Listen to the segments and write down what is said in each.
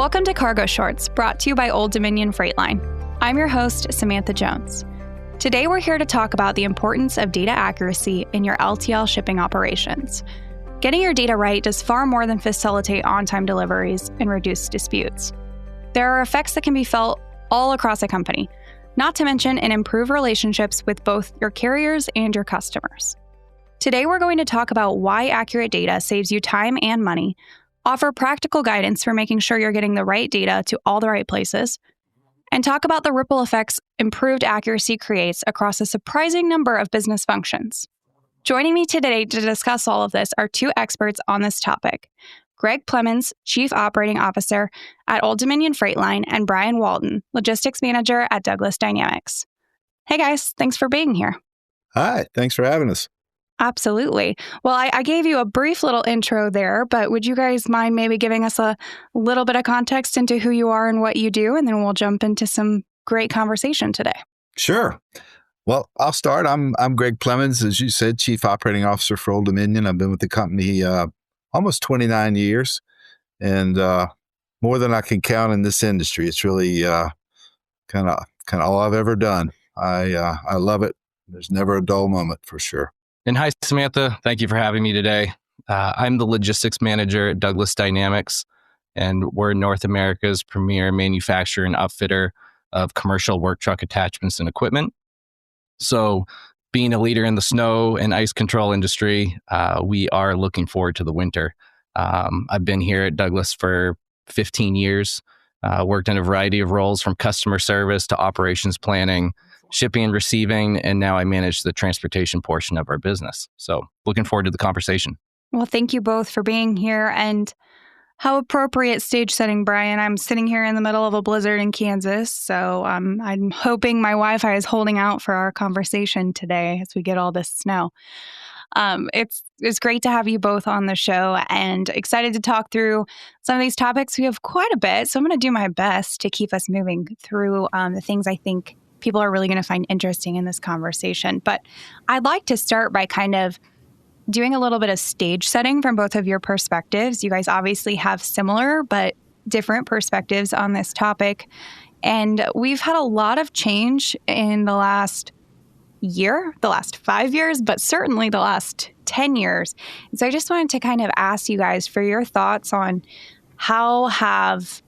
Welcome to Cargo Shorts, brought to you by Old Dominion Freight Line. I'm your host, Samantha Jones. Today we're here to talk about the importance of data accuracy in your LTL shipping operations. Getting your data right does far more than facilitate on-time deliveries and reduce disputes. There are effects that can be felt all across a company, not to mention an improved relationships with both your carriers and your customers. Today we're going to talk about why accurate data saves you time and money, offer practical guidance for making sure you're getting the right data to all the right places, and talk about the ripple effects improved accuracy creates across a surprising number of business functions. Joining me today to discuss all of this are two experts on this topic, Greg Plemmons, Chief Operating Officer at Old Dominion Freight Line, and Brian Walton, Logistics Manager at Douglas Dynamics. Hey guys, thanks for being here. Hi, thanks for having us. Absolutely. Well, I gave you a brief little intro there, but would you guys mind maybe giving us a little bit of context into who you are and what you do, and then we'll jump into some great conversation today. Sure. Well, I'll start. I'm Greg Plemmons, as you said, Chief Operating Officer for Old Dominion. I've been with the company almost 29 years, and more than I can count in this industry. It's really kind of all I've ever done. I love it. There's never a dull moment, for sure. And hi, Samantha. Thank you for having me today. I'm the Logistics Manager at Douglas Dynamics, and we're North America's premier manufacturer and outfitter of commercial work truck attachments and equipment. So being a leader in the snow and ice control industry, we are looking forward to the winter. I've been here at Douglas for 15 years, worked in a variety of roles from customer service to operations planning, shipping and receiving, and now I manage the transportation portion of our business. So looking forward to the conversation. Well, thank you both for being here, and how appropriate stage setting, Brian. I'm sitting here in the middle of a blizzard in Kansas, so I'm hoping my Wi-Fi is holding out for our conversation today as we get all this snow. It's great to have you both on the show and excited to talk through some of these topics. We have quite a bit, so I'm going to do my best to keep us moving through the things I think people are really going to find interesting in this conversation. But I'd like to start by kind of doing a little bit of stage setting from both of your perspectives. You guys obviously have similar but different perspectives on this topic. And we've had a lot of change in the last year, the last 5 years, but certainly the last 10 years. And so I just wanted to kind of ask you guys for your thoughts on how have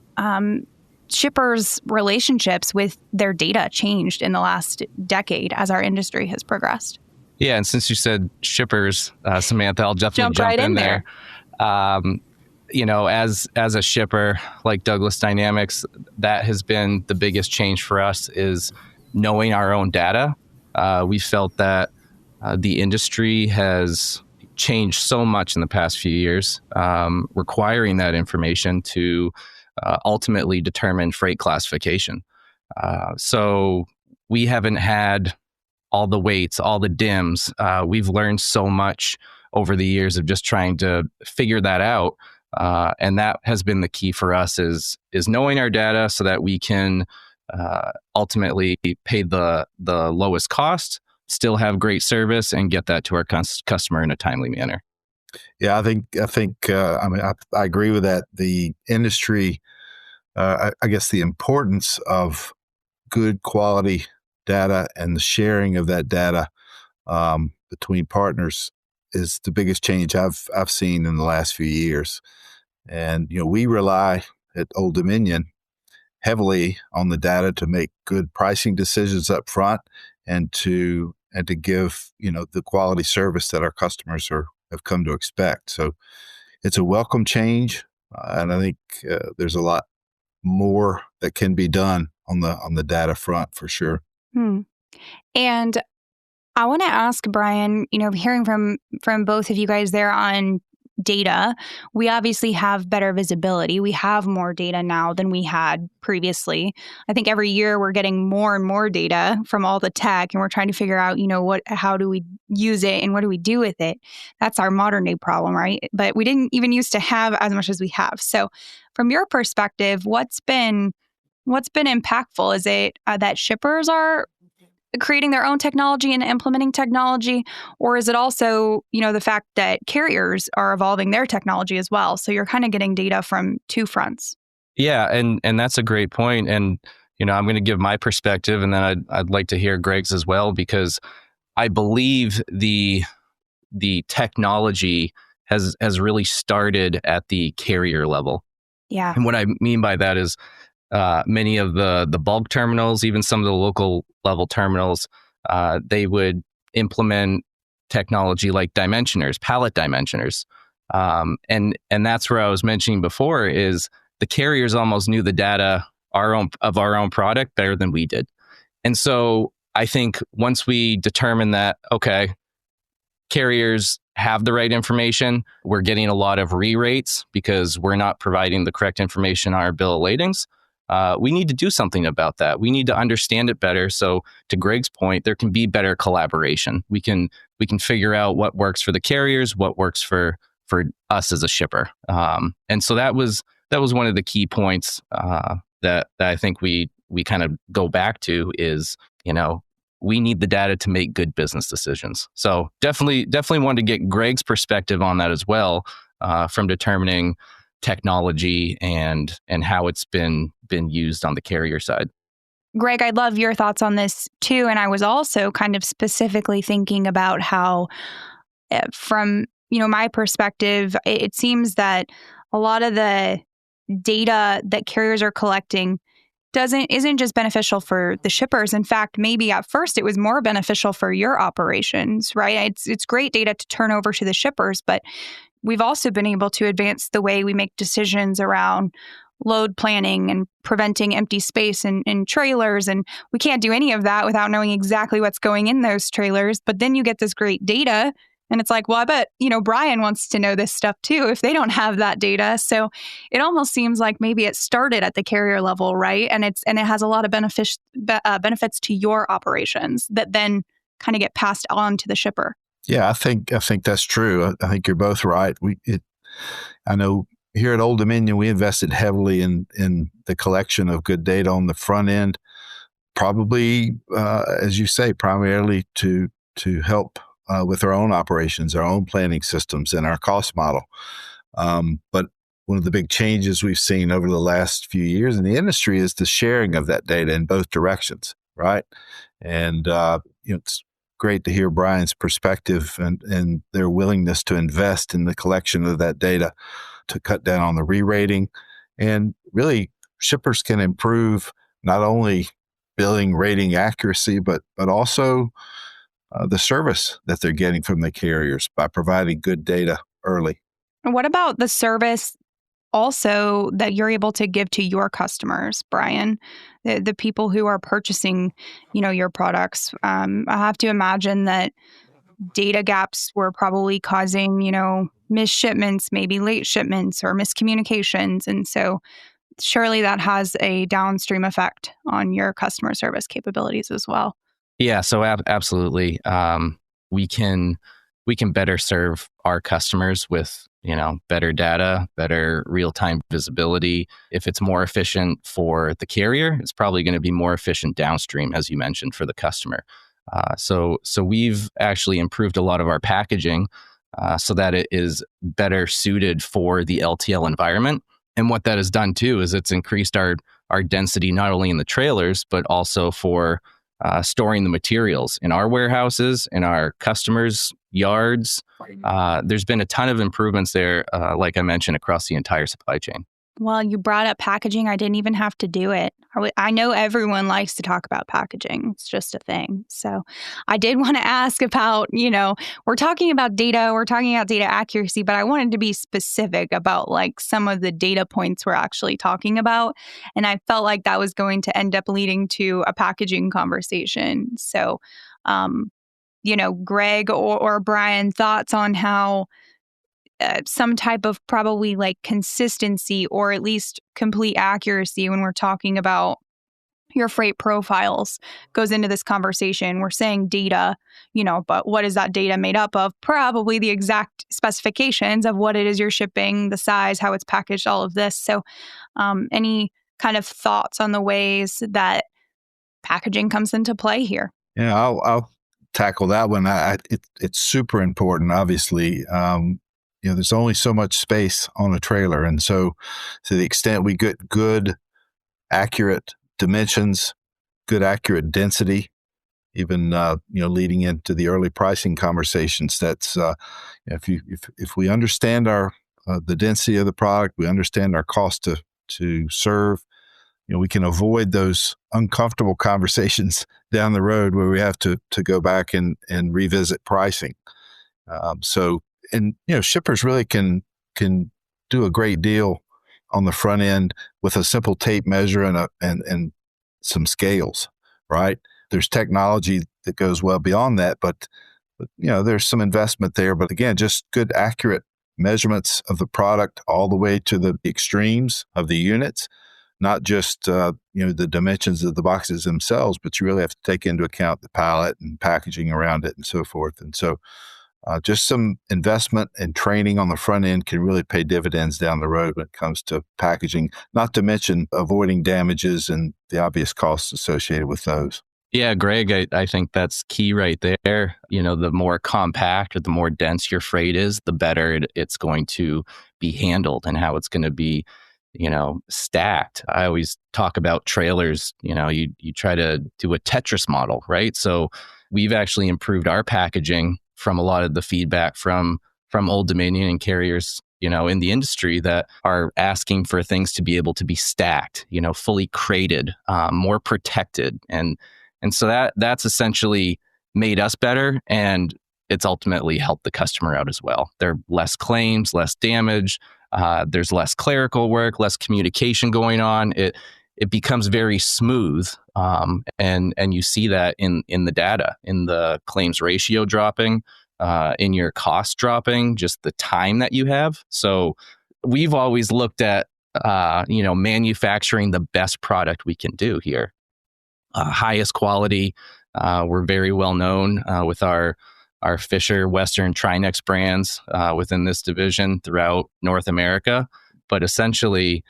shippers' relationships with their data changed in the last decade as our industry has progressed. Yeah, and since you said shippers, Samantha, I'll definitely jump in there. As a shipper like Douglas Dynamics, that has been the biggest change for us is knowing our own data. We felt that the industry has changed so much in the past few years, requiring that information to ultimately determine freight classification. So we haven't had all the weights, all the dims. We've learned so much over the years of just trying to figure that out. And that has been the key for us is knowing our data so that we can ultimately pay the lowest cost, still have great service, and get that to our customer in a timely manner. Yeah, I think. I agree with that. The industry, I guess, the importance of good quality data and the sharing of that data between partners is the biggest change I've seen in the last few years. And we rely at Old Dominion heavily on the data to make good pricing decisions up front and to give the quality service that our customers have come to expect. So it's a welcome change, and I think there's a lot more that can be done on the data front for sure. And I want to ask Brian, hearing from both of you guys there on data, we obviously have better visibility. We have more data now than we had previously. I think every year we're getting more and more data from all the tech, and we're trying to figure out, how do we use it and what do we do with it? That's our modern day problem, right? But we didn't even used to have as much as we have. So from your perspective, what's been impactful? Is it that shippers are creating their own technology and implementing technology? Or is it also, the fact that carriers are evolving their technology as well? So you're kind of getting data from two fronts. Yeah, and that's a great point. And I'm going to give my perspective, and then I'd like to hear Greg's as well, because I believe the technology has really started at the carrier level. Yeah. And what I mean by that is many of the bulk terminals, even some of the local level terminals, they would implement technology like dimensioners, pallet dimensioners. And that's where I was mentioning before is the carriers almost knew the data our own product better than we did. And so I think once we determine that, okay, carriers have the right information, we're getting a lot of re-rates because we're not providing the correct information on our bill of ladings. We need to do something about that. We need to understand it better. So to Greg's point, there can be better collaboration. We can figure out what works for the carriers, what works for us as a shipper. And so that was one of the key points that I think we kind of go back to is, we need the data to make good business decisions. So definitely wanted to get Greg's perspective on that as well, from determining technology and how it's been used on the carrier side. Greg, I'd love your thoughts on this too. And I was also kind of specifically thinking about how, from my perspective, it seems that a lot of the data that carriers are collecting isn't just beneficial for the shippers. In fact, maybe at first it was more beneficial for your operations, right? It's great data to turn over to the shippers, but we've also been able to advance the way we make decisions around load planning and preventing empty space in trailers. And we can't do any of that without knowing exactly what's going in those trailers. But then you get this great data. And it's like, well, I bet, Brian wants to know this stuff too if they don't have that data. So it almost seems like maybe it started at the carrier level, right? And it has a lot of benefits to your operations that then kind of get passed on to the shipper. Yeah, I think that's true. I think you're both right. I know here at Old Dominion, we invested heavily in the collection of good data on the front end, probably, as you say, primarily to help with our own operations, our own planning systems, and our cost model. But one of the big changes we've seen over the last few years in the industry is the sharing of that data in both directions, right? And it's great to hear Brian's perspective and their willingness to invest in the collection of that data to cut down on the re-rating. And really, shippers can improve not only billing rating accuracy, but also the service that they're getting from the carriers by providing good data early. And what about the service also that you're able to give to your customers, Brian, the people who are purchasing, your products? I have to imagine that data gaps were probably causing, missed shipments, maybe late shipments or miscommunications. And so surely that has a downstream effect on your customer service capabilities as well. Yeah, so absolutely. We can better serve our customers with, better data, better real-time visibility. If it's more efficient for the carrier, it's probably going to be more efficient downstream, as you mentioned, for the customer. So we've actually improved a lot of our packaging so that it is better suited for the LTL environment. And what that has done too is it's increased our density not only in the trailers, but also for storing the materials in our warehouses, in our customers' yards. There's been a ton of improvements there, like I mentioned, across the entire supply chain. Well, you brought up packaging. I didn't even have to do it. I know everyone likes to talk about packaging. It's just a thing. So I did want to ask about, we're talking about data, we're talking about data accuracy, but I wanted to be specific about like some of the data points we're actually talking about. And I felt like that was going to end up leading to a packaging conversation. So, Greg or Brian, thoughts on how some type of probably like consistency or at least complete accuracy when we're talking about your freight profiles goes into this conversation. We're saying data, but what is that data made up of? Probably the exact specifications of what it is you're shipping, the size, how it's packaged, all of this. So any kind of thoughts on the ways that packaging comes into play here? Yeah, I'll tackle that one. It's super important, obviously. there's only so much space on a trailer. And so to the extent we get good, accurate dimensions, good, accurate density, even, leading into the early pricing conversations, that's, if we understand the density of the product, we understand our cost to serve, we can avoid those uncomfortable conversations down the road where we have to go back and revisit pricing. Shippers really can do a great deal on the front end with a simple tape measure and some scales, right? There's technology that goes well beyond that, but there's some investment there. But again, just good, accurate measurements of the product all the way to the extremes of the units, not just the dimensions of the boxes themselves, but you really have to take into account the pallet and packaging around it and so forth. And so just some investment and training on the front end can really pay dividends down the road when it comes to packaging, not to mention avoiding damages and the obvious costs associated with those. Yeah, Greg, I think that's key right there. The more compact or the more dense your freight is, the better it's going to be handled and how it's going to be, stacked. I always talk about trailers. You try to do a Tetris model, right? So we've actually improved our packaging from a lot of the feedback from Old Dominion and carriers, in the industry that are asking for things to be able to be stacked, fully crated, more protected. And so that's essentially made us better, and it's ultimately helped the customer out as well. There are less claims, less damage. There's less clerical work, less communication going on. It becomes very smooth, and you see that in the data, in the claims ratio dropping, in your cost dropping, just the time that you have. So we've always looked at manufacturing the best product we can do here. Highest quality. We're very well known with our Fisher, Western, Trinex brands within this division throughout North America. But essentially,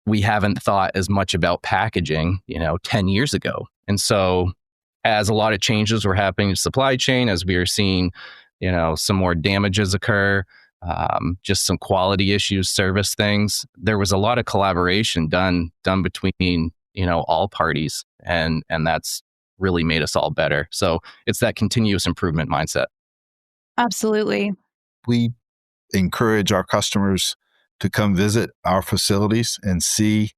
we haven't thought as much about packaging, 10 years ago. And so as a lot of changes were happening in supply chain, as we were seeing, some more damages occur, just some quality issues, service things, there was a lot of collaboration done between all parties, and that's really made us all better. So it's that continuous improvement mindset. Absolutely. We encourage our customers to come visit our facilities and see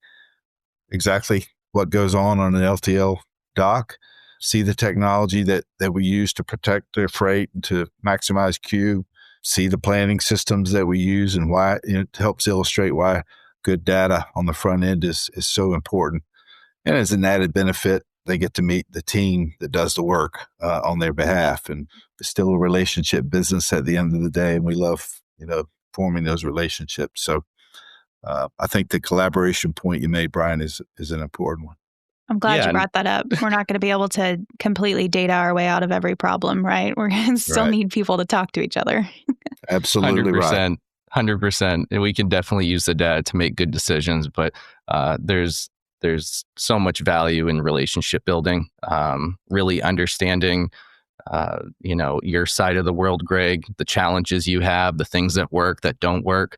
exactly what goes on an LTL dock, see the technology that we use to protect their freight and to maximize queue, see the planning systems that we use and why it helps illustrate why good data on the front end is so important. And as an added benefit, they get to meet the team that does the work on their behalf. And it's still a relationship business at the end of the day. And we love, forming those relationships. So I think the collaboration point you made, Brian, is an important one. I'm glad you brought that up. We're not going to be able to completely data our way out of every problem, right? We're going to still need people to talk to each other. Absolutely 100%, right. 100%. We can definitely use the data to make good decisions, but there's so much value in relationship building, really understanding, your side of the world, Greg, the challenges you have, the things that work, that don't work.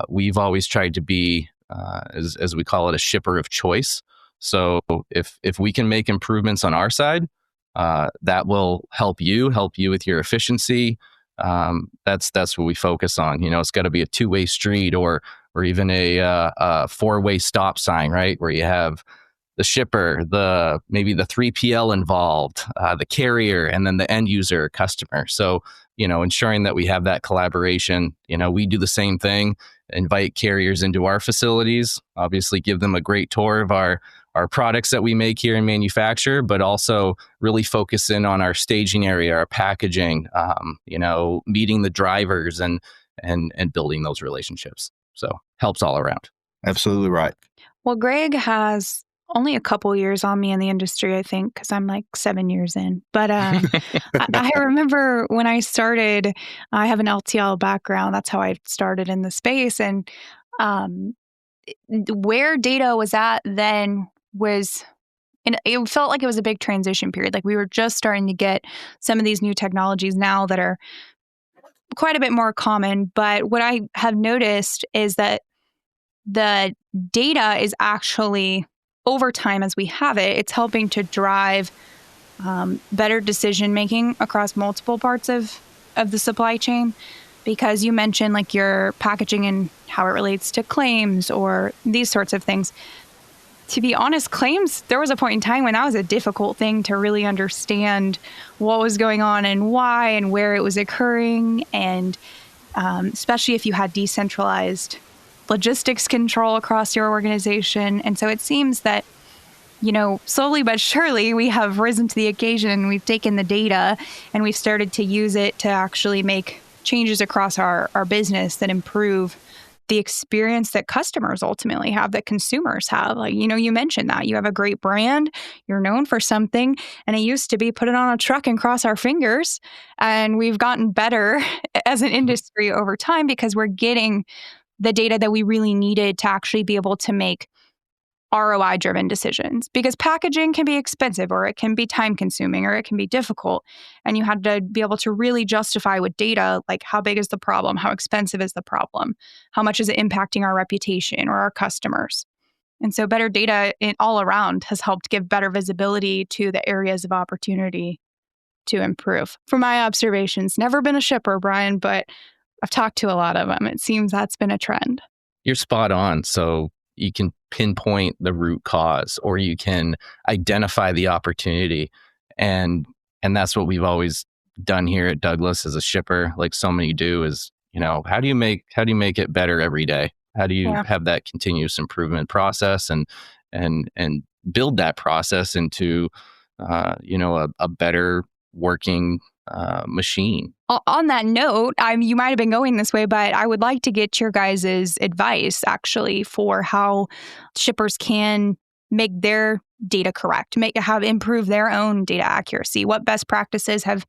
We've always tried to be, as we call it, a shipper of choice. So if we can make improvements on our side, that will help you with your efficiency. That's what we focus on. It's got to be a two-way street or even a four-way stop sign, right? Where you have the shipper, maybe the 3PL involved, the carrier, and then the end user customer. So, ensuring that we have that collaboration. We do the same thing, invite carriers into our facilities, obviously give them a great tour of our products that we make here and manufacture, but also really focus in on our staging area, our packaging, meeting the drivers and building those relationships. So helps all around. Absolutely right. Well, Greg has only a couple years on me in the industry, I think, because I'm like 7 years in. But I remember when I started, I have an LTL background. That's how I started in the space. And where data was at then was, and it felt like it was a big transition period. Like we were just starting to get some of these new technologies now that are quite a bit more common. But what I have noticed is that the data is actually, over time as we have it, it's helping to drive better decision making across multiple parts of the supply chain. Because you mentioned like your packaging and how it relates to claims or these sorts of things. To be honest, claims, there was a point in time when that was a difficult thing to really understand what was going on and why and where it was occurring. And especially if you had decentralized logistics control across your organization. And so it seems that, slowly but surely we have risen to the occasion. We've taken the data and we've started to use it to actually make changes across our business that improve the experience that customers ultimately have, that consumers have. Like, you mentioned that you have a great brand, you're known for something, and it used to be put it on a truck and cross our fingers. And we've gotten better as an industry over time because we're getting the data that we really needed to actually be able to make ROI-driven decisions, because packaging can be expensive or it can be time-consuming or it can be difficult. And you had to be able to really justify with data, like how big is the problem? How expensive is the problem? How much is it impacting our reputation or our customers? And so better data all around has helped give better visibility to the areas of opportunity to improve. From my observations, never been a shipper, Brian, but I've talked to a lot of them. It seems that's been a trend. You're spot on. So you can pinpoint the root cause, or you can identify the opportunity. And that's what we've always done here at Douglas as a shipper, like so many do, is, how do you make it better every day? How do you have that continuous improvement process and build that process into, a better working machine? On that note, you might have been going this way, but I would like to get your guys' advice actually for how shippers can make their data correct, improve their own data accuracy. What best practices have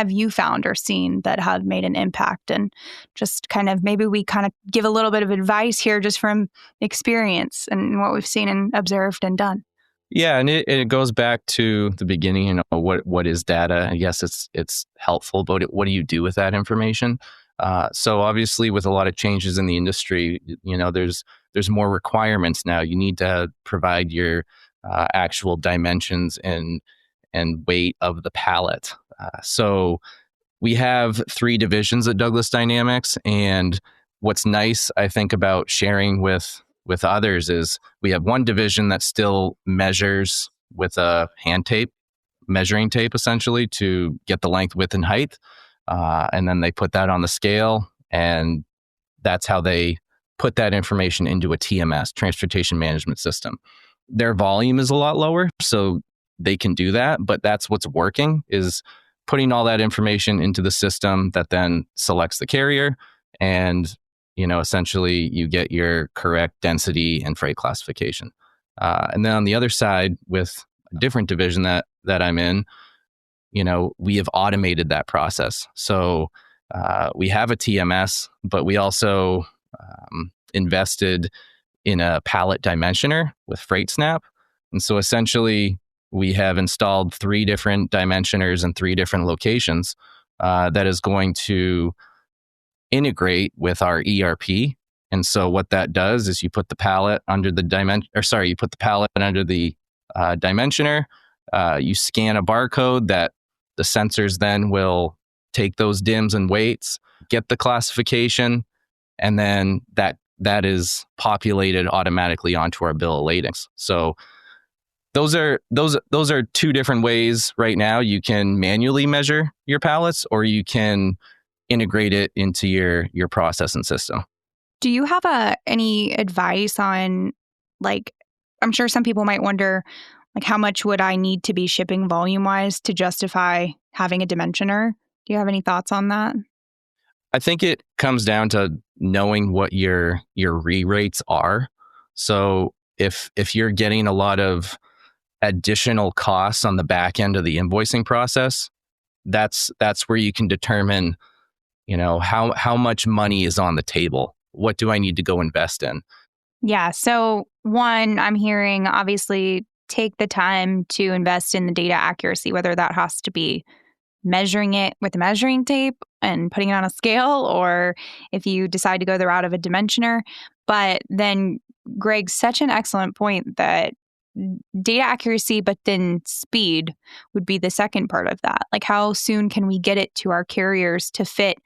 you found or seen that have made an impact? And just kind of maybe we kind of give a little bit of advice here just from experience and what we've seen and observed and done. Yeah, and it goes back to the beginning. What is data? Yes, it's helpful, but what do you do with that information? So obviously, with a lot of changes in the industry, there's more requirements now. You need to provide your actual dimensions and weight of the pallet. So we have 3 divisions at Douglas Dynamics, and what's nice, I think, about sharing with others is we have one division that still measures with a hand tape, measuring tape essentially, to get the length, width, and height. And then they put that on the scale, and that's how they put that information into a TMS, transportation management system. Their volume is a lot lower, so they can do that, but that's what's working, is putting all that information into the system that then selects the carrier, and essentially you get your correct density and freight classification. And then on the other side, with a different division that I'm in, we have automated that process. So we have a TMS, but we also invested in a pallet dimensioner with FreightSnap. And so essentially we have installed 3 different dimensioners in 3 different locations that is going to integrate with our ERP. And so what that does is you put the pallet under the dimensioner. You scan a barcode that the sensors then will take those dims and weights, get the classification, and then that is populated automatically onto our bill of ladings. So those are 2 different ways right now. You can manually measure your pallets, or you can integrate it into your process and system. Do you have any advice on, like, I'm sure some people might wonder, like, how much would I need to be shipping volume-wise to justify having a dimensioner? Do you have any thoughts on that? I think it comes down to knowing what your re-rates are. So if you're getting a lot of additional costs on the back end of the invoicing process, that's where you can determine, how much money is on the table. What do I need to go invest in? Yeah. So one, I'm hearing, obviously, take the time to invest in the data accuracy, whether that has to be measuring it with a measuring tape and putting it on a scale, or if you decide to go the route of a dimensioner. But then Greg's such an excellent point that data accuracy, but then speed would be the second part of that. Like, how soon can we get it to our carriers to fit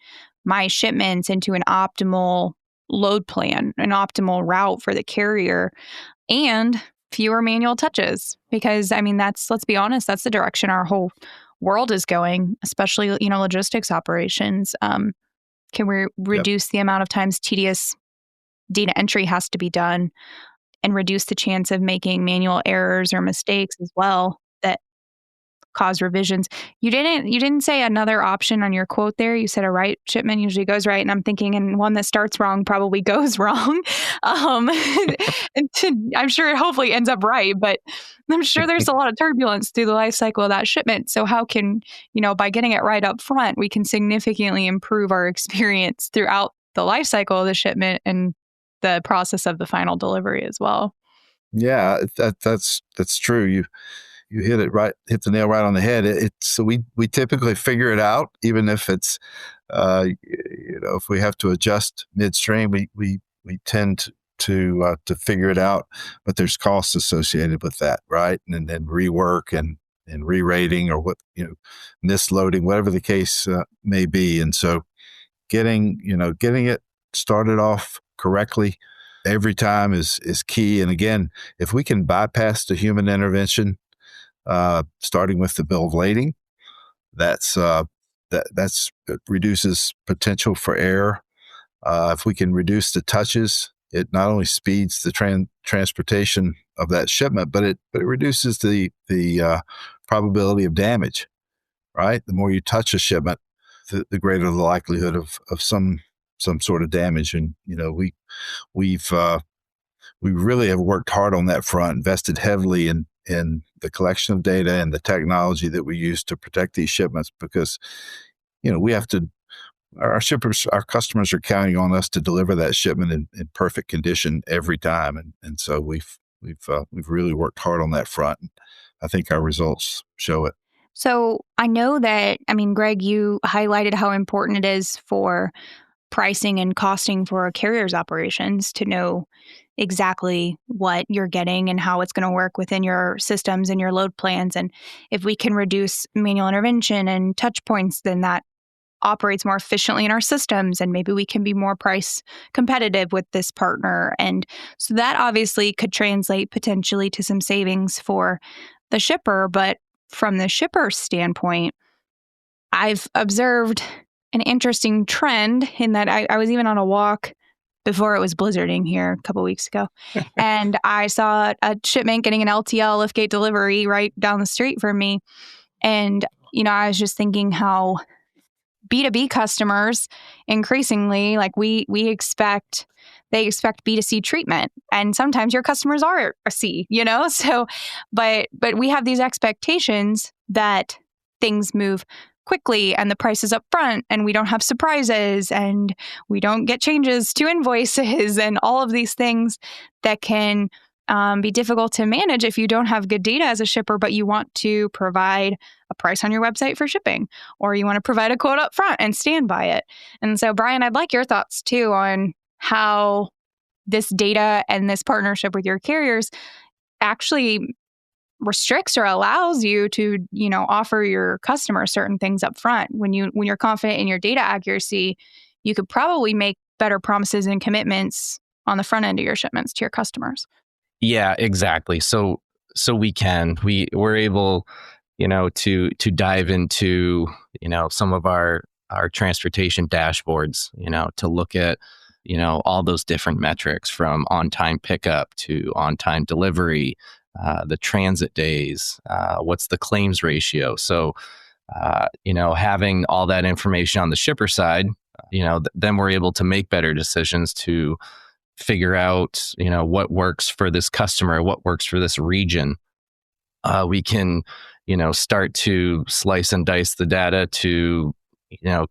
my shipments into an optimal load plan, an optimal route for the carrier, and fewer manual touches? Because I mean, let's be honest, that's the direction our whole world is going, especially, logistics operations. Can we reduce the amount of times tedious data entry has to be done, and reduce the chance of making manual errors or mistakes as well that cause revisions? You didn't say another option on your quote there. You said a right shipment usually goes right, and I'm thinking, and one that starts wrong probably goes wrong. And I'm sure it hopefully ends up right, but I'm sure there's a lot of turbulence through the life cycle of that shipment. So how can, by getting it right up front, we can significantly improve our experience throughout the life cycle of the shipment and the process of the final delivery as well. Yeah, that's true. You hit the nail right on the head. So we typically figure it out, even if it's if we have to adjust midstream, we tend to figure it out, but there's costs associated with that, right? And then rework and re-rating, or misloading, whatever the case may be. And so getting it started off correctly every time is key. And again, if we can bypass the human intervention, starting with the bill of lading, that reduces potential for error. If we can reduce the touches, it not only speeds the transportation of that shipment, but it reduces the probability of damage. Right, the more you touch a shipment, the greater the likelihood of some sort of damage. And we really have worked hard on that front, invested heavily in the collection of data and the technology that we use to protect these shipments, because we have to. Our customers are counting on us to deliver that shipment in perfect condition every time, and so we've really worked hard on that front. And I think our results show it. So I know that, Greg, you highlighted how important it is for pricing and costing for a carrier's operations to know exactly what you're getting and how it's going to work within your systems and your load plans. And if we can reduce manual intervention and touch points, then that operates more efficiently in our systems, and maybe we can be more price competitive with this partner. And so that obviously could translate potentially to some savings for the shipper. But from the shipper's standpoint, I've observed an interesting trend in that I was even on a walk before it was blizzarding here a couple of weeks ago, and I saw a shipment getting an LTL liftgate delivery right down the street from me. And, I was just thinking how B2B customers increasingly, like they expect B2C treatment. And sometimes your customers are a C, so, but we have these expectations that things move quickly and the price is up front and we don't have surprises and we don't get changes to invoices and all of these things that can be difficult to manage if you don't have good data as a shipper, but you want to provide a price on your website for shipping, or you want to provide a quote up front and stand by it. And so, Brian, I'd like your thoughts too on how this data and this partnership with your carriers actually restricts or allows you to, offer your customer certain things up front. When you're confident in your data accuracy, you could probably make better promises and commitments on the front end of your shipments to your customers. Yeah, exactly. So we're able, to dive into, some of our transportation dashboards, to look at, all those different metrics, from on-time pickup to on-time delivery, the transit days, what's the claims ratio. So, having all that information on the shipper side, then we're able to make better decisions to figure out, what works for this customer, what works for this region. We can, start to slice and dice the data to,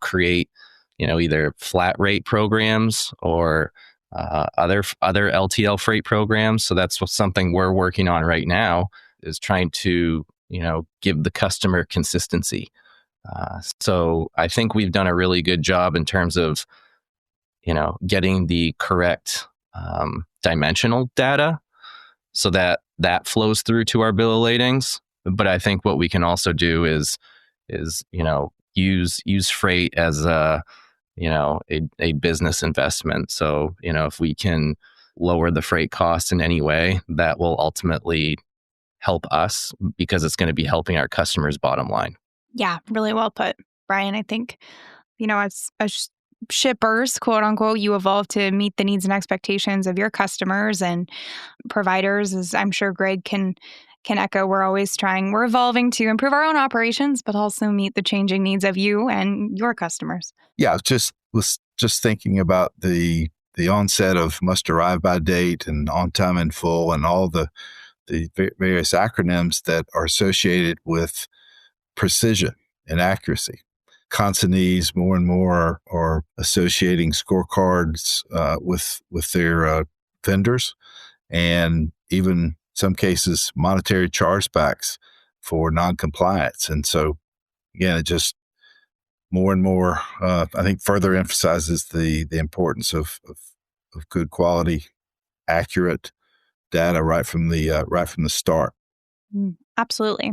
create, either flat rate programs or other LTL freight programs. So that's something we're working on right now, is trying to, give the customer consistency. So I think we've done a really good job in terms of, getting the correct dimensional data so that flows through to our bill of ladings. But I think what we can also do is use freight as a business investment. So, if we can lower the freight costs in any way, that will ultimately help us because it's going to be helping our customers' bottom line. Yeah, really well put, Brian. I think, as shippers, quote unquote, you evolve to meet the needs and expectations of your customers and providers, as I'm sure Greg can echo. We're evolving to improve our own operations, but also meet the changing needs of you and your customers. Yeah, was just thinking about the onset of must arrive by date and on time in full and all the various acronyms that are associated with precision and accuracy. Consignees more and more are associating scorecards with their vendors, and even some cases monetary chargebacks for noncompliance. And so, again, it just more and more, I think, further emphasizes the importance of good quality, accurate data right from the start. Absolutely.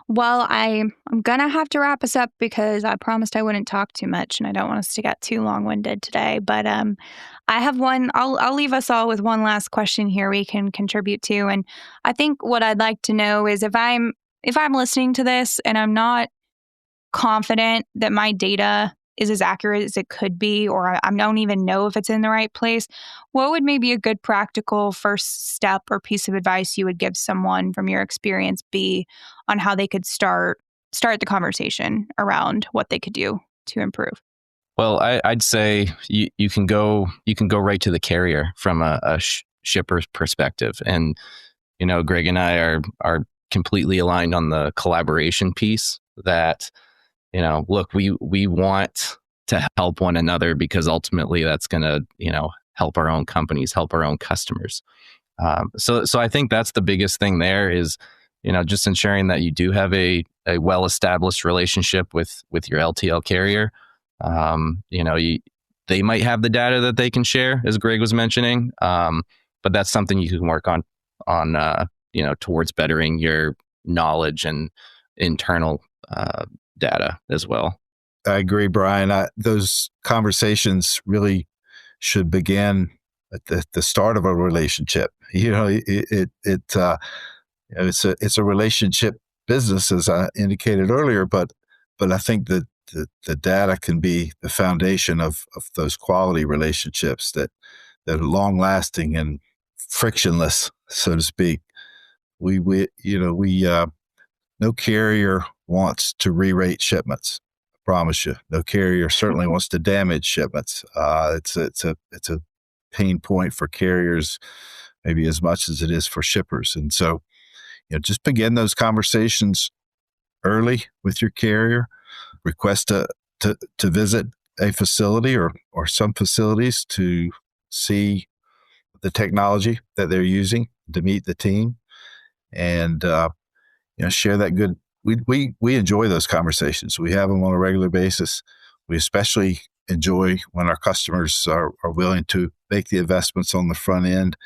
Well, I'm going to have to wrap us up because I promised I wouldn't talk too much and I don't want us to get too long-winded today. But I have one. I'll leave us all with one last question here we can contribute to. And I think what I'd like to know is if I'm listening to this and I'm not confident that my data is as accurate as it could be, or I don't even know if it's in the right place, what would maybe a good practical first step or piece of advice you would give someone from your experience be on how they could start the conversation around what they could do to improve? Well, I'd say you can go right to the carrier from a shipper's perspective, and Greg and I are completely aligned on the collaboration piece. That look, we want to help one another because ultimately that's going to help our own companies, help our own customers. So I think that's the biggest thing there is just ensuring that you do have a well-established relationship with your LTL carrier. They might have the data that they can share, as Greg was mentioning, but that's something you can work on towards bettering your knowledge and internal data as well. I agree, Brian. Those conversations really should begin at the start of a relationship. It's a relationship business, as I indicated earlier, but I think that the data can be the foundation of those quality relationships that are long lasting and frictionless, so to speak. No carrier wants to re-rate shipments. I promise you, no carrier certainly wants to damage shipments. It's a pain point for carriers, maybe as much as it is for shippers. And so, just begin those conversations early with your carrier. Request to visit a facility or some facilities to see the technology that they're using to meet the team, and share that good. We enjoy those conversations. We have them on a regular basis. We especially enjoy when our customers are willing to make the investments on the front end,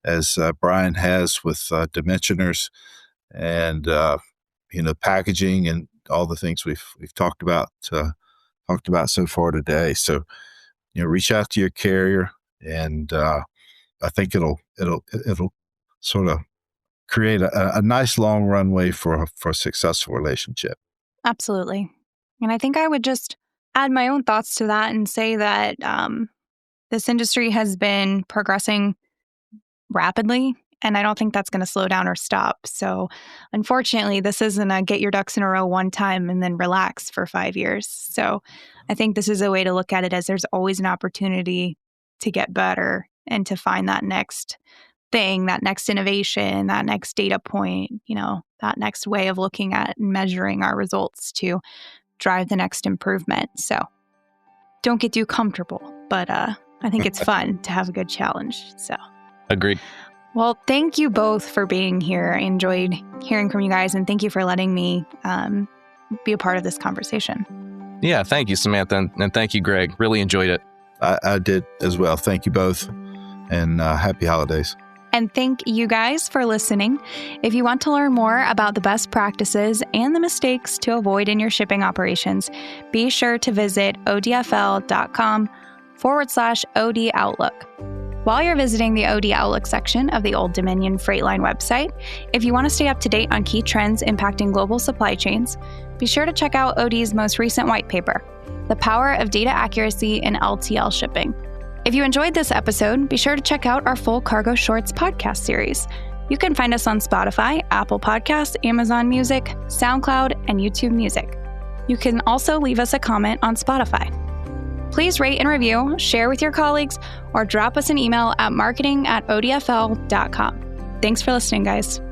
as Brian has with dimensioners and packaging and all the things we've talked about so far today. So reach out to your carrier, and I think it'll sort of create a nice long runway for a successful relationship. Absolutely. And I think I would just add my own thoughts to that and say that this industry has been progressing rapidly, and I don't think that's going to slow down or stop. So unfortunately, this isn't a get your ducks in a row one time and then relax for 5 years. So I think this is a way to look at it as there's always an opportunity to get better and to find that next thing, that next innovation, that next data point, that next way of looking at and measuring our results to drive the next improvement. So don't get too comfortable, but I think it's fun to have a good challenge. So agreed. Well, thank you both for being here. I enjoyed hearing from you guys, and thank you for letting me be a part of this conversation. Yeah, thank you, Samantha, and thank you, Greg. Really enjoyed it. I did as well. Thank you both, and happy holidays. And thank you guys for listening. If you want to learn more about the best practices and the mistakes to avoid in your shipping operations, be sure to visit odfl.com/OD Outlook. While you're visiting the OD Outlook section of the Old Dominion Freight Line website, if you want to stay up to date on key trends impacting global supply chains, be sure to check out OD's most recent white paper, The Power of Data Accuracy in LTL Shipping. If you enjoyed this episode, be sure to check out our full Cargo Shorts podcast series. You can find us on Spotify, Apple Podcasts, Amazon Music, SoundCloud, and YouTube Music. You can also leave us a comment on Spotify. Please rate and review, share with your colleagues, or drop us an email at marketing@odfl.com. Thanks for listening, guys.